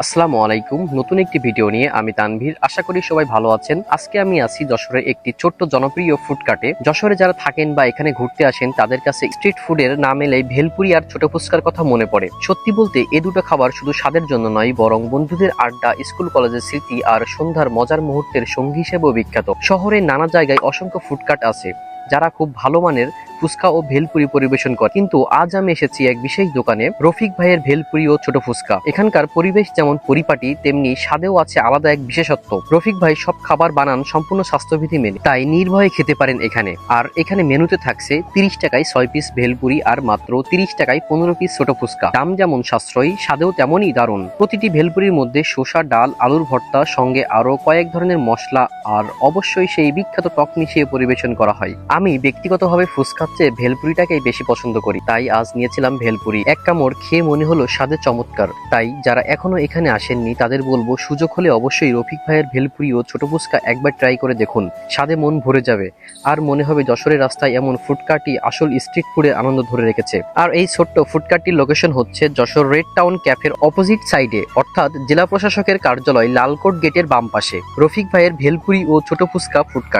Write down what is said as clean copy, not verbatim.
আসসালামু আলাইকুম। নতুন একটি ভিডিও নিয়ে আমি তানভীর। আশা করি সবাই ভালো আছেন। আজকে আমি আছি যশোরের একটি ছোট্ট জনপ্রিয় ফুডকার্টে। যশোরে যারা থাকেন বা এখানে ঘুরতে আসেন তাদের কাছে স্ট্রিট ফুডের নাম এলেই ভেলপুরি আর ছোট ফুচকার কথা মনে পড়ে। সত্যি বলতে এ দুটো খাবার শুধু স্বাদের জন্য নয়, বরং বন্ধুদের আড্ডা, স্কুল কলেজের স্মৃতি আর সন্ধ্যার মজার মুহূর্তের সঙ্গী হিসেবেও বিখ্যাত। শহরের নানা জায়গায় অসংখ্য ফুডকার্ট আছে যারা খুব ভালো মানের ফুচকা ও ভেলপুরি পরিবেশন করে, কিন্তু আজ আমি এসেছি এক বিশেষ দোকানে, রফিক ভাইয়ের ভেলপুরি ও ছোট ফুচকা। এখানকার পরিবেশ যেমন পরিপাটি, তেমনি স্বাদেও আছে আলাদা এক বিশেষত্ব। রফিক ভাই সব খাবার বানান সম্পূর্ণ স্বাস্থ্যবিধি মেনে, তাই নির্ভয়ে খেতে পারেন এখানে। আর এখানে মেনুতে থাকছে 30 টাকায় 6 পিস ভেলপুরি আর মাত্র 30 টাকায় 15 পিস ছোট ফুচকা। দাম যেমন সাশ্রয়ী, স্বাদেও তেমনই দারুণ। প্রতিটি ভেলপুরির মধ্যে শসা, ডাল, আলুর ভর্তা, সঙ্গে আরো কয়েক ধরনের মশলা আর অবশ্যই সেই বিখ্যাত টক মিশিয়ে পরিবেশন করা হয়। আমি ব্যক্তিগতভাবে ফুচকার চেয়ে ভেলপুরিটাকেই বেশি পছন্দ করি, তাই আজ নিয়েছিলাম ভেলপুরি। এক কামড় খেয়ে মনে হলো স্বাদে চমৎকার। তাই যারা এখনো এখানে আসেননি তাদের বলবো, সুযোগ হলে অবশ্যই রফিক ভাইয়ের ভেলপুরি ও ছোট ফুচকা একবার ট্রাই করে দেখুন। স্বাদে মন ভরে যাবে আর মনে হবে যশোরের রাস্তায় এমন ফুডকার্টই আসল স্ট্রিট ফুডের আনন্দ ধরে রেখেছে। আর এই ছোট্ট ফুডকার্টটির লোকেশন হচ্ছে যশোর রেড টাউন ক্যাফের অপোজিট সাইডে, অর্থাৎ জেলা প্রশাসকের কার্যালয় লালকোট গেটের বাম পাশে। রফিক ভাইয়ের ভেলপুরি ও ছোট ফুচকা ফুডকার্ট।